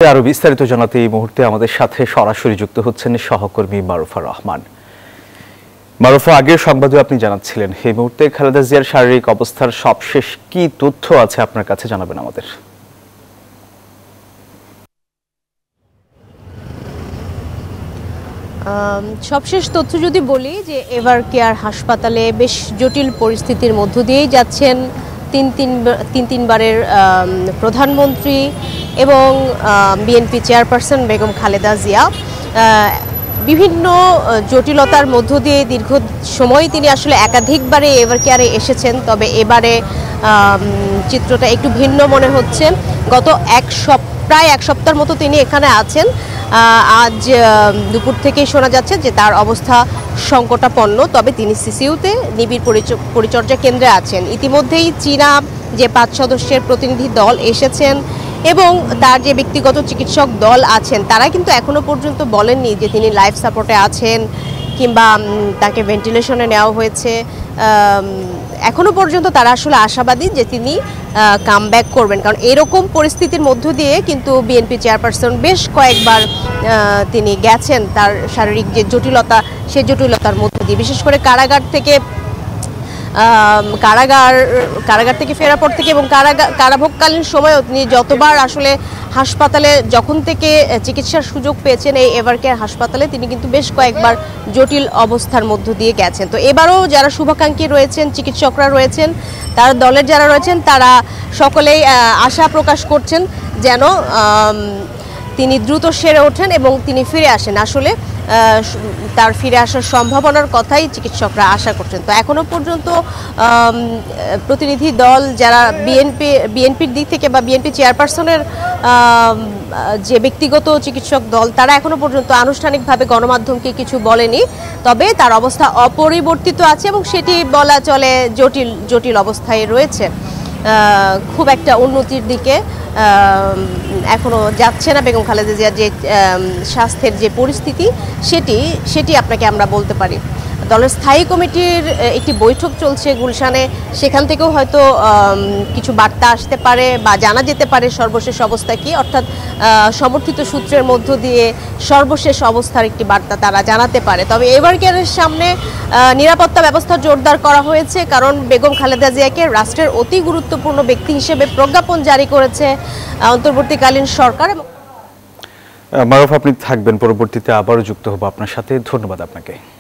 আরো বিস্তারিত জানাতে এই মুহূর্তে আমাদের সাথে সরাসরি যুক্ত হচ্ছেন সহকর্মী মারুফা রহমান। মারুফা, আগের সংবাদে আপনি জানাচ্ছিলেন এই মুহূর্তে খালেদা জিয়ার শারীরিক অবস্থার সবশেষ কি তথ্য আছে আপনার কাছে জানাবেন আমাদের। সবশেষ তথ্য যদি বলি যে এভার কেয়ার হাসপাতালে বেশ জটিল পরিস্থিতির মধ্য দিয়েই যাচ্ছেন তিনবারের প্রধানমন্ত্রী এবং বিএনপি চেয়ারপারসন বেগম খালেদা জিয়া। বিভিন্ন জটিলতার মধ্য দিয়ে দীর্ঘ সময় তিনি আসলে একাধিকবারে এভার কেয়ারে এসেছেন, তবে এবারে চিত্রটা একটু ভিন্ন মনে হচ্ছে। গত প্রায় এক সপ্তাহের মতো তিনি এখানে আছেন। আজ দুপুর থেকেই শোনা যাচ্ছে যে তার অবস্থা সংকটাপন্ন, তবে তিনি সিসিইউতে নিবিড় পরিচর্যা কেন্দ্রে আছেন। ইতিমধ্যেই চীনা যে 5 সদস্যের প্রতিনিধি দল এসেছেন এবং তার যে ব্যক্তিগত চিকিৎসক দল আছেন তারা কিন্তু এখনো পর্যন্ত বলেননি যে তিনি লাইফ সাপোর্টে আছেন কিংবা তাকে ভেন্টিলেশনে নেওয়া হয়েছে। এখনো পর্যন্ত তারা আসলে আশাবাদী যে তিনি কামব্যাক করবেন, কারণ এরকম পরিস্থিতির মধ্য দিয়ে কিন্তু বিএনপি চেয়ারপারসন বেশ কয়েকবার তিনি গেছেন তার শারীরিক যে জটিলতা সেই জটিলতার মধ্য দিয়ে। বিশেষ করে কারাগার থেকে ফেরার পর থেকে এবং কারাভোগকালীন সময়ও তিনি যতবার আসলে হাসপাতালে যখন থেকে চিকিৎসার সুযোগ পেয়েছেন এই এভার কেয়ার হাসপাতালে তিনি কিন্তু বেশ কয়েকবার জটিল অবস্থার মধ্য দিয়ে গেছেন। তো এবারও যারা শুভাকাঙ্ক্ষী রয়েছেন, চিকিৎসকরা রয়েছেন, তার দলের যারা রয়েছেন তারা সকলেই আশা প্রকাশ করছেন যেন তিনি দ্রুত সেরে ওঠেন এবং তিনি ফিরে আসেন। আসলে তার ফিরে আসার সম্ভাবনার কথাই চিকিৎসকরা আশা করছেন। তো এখনো পর্যন্ত প্রতিনিধি দল যারা বিএনপির দিক থেকে বা বিএনপি চেয়ারপারসনের যে ব্যক্তিগত চিকিৎসক দল তারা এখনো পর্যন্ত আনুষ্ঠানিকভাবে গণমাধ্যমকে কিছু বলেনি, তবে তার অবস্থা অপরিবর্তিত আছে এবং সেটি বলা চলে জটিল অবস্থায় রয়েছে। খুব একটা উন্নতির দিকে এখনো যাচ্ছে না বেগম খালেদা জিয়ার যে স্বাস্থ্যের যে পরিস্থিতি সেটি আপনাকে আমরা বলতে পারি। দলের স্থায়ী কমিটির একটি বৈঠক চলছে গুলশানে, সেখান থেকেও হয়তো কিছু বার্তা আসতে পারে বা জানা যেতে পারে সর্বশেষ অবস্থা কি, অর্থাৎ সমর্থিত সূত্রের মধ্য দিয়ে সর্বশেষ অবস্থার একটি বার্তা তারা জানাতে পারে। তবে এভার কেয়ারের সামনে নিরাপত্তা ব্যবস্থা জোরদার করা হয়েছে, কারণ বেগম খালেদা জিয়াকে রাষ্ট্রের অতি গুরুত্বপূর্ণ ব্যক্তি হিসেবে প্রজ্ঞাপন জারি করেছে অন্তর্বর্তীকালীন সরকার। মারুফ, আপনি থাকবেন, পরবর্তীতে আবারও যুক্ত হব আপনার সাথে। ধন্যবাদ আপনাকে।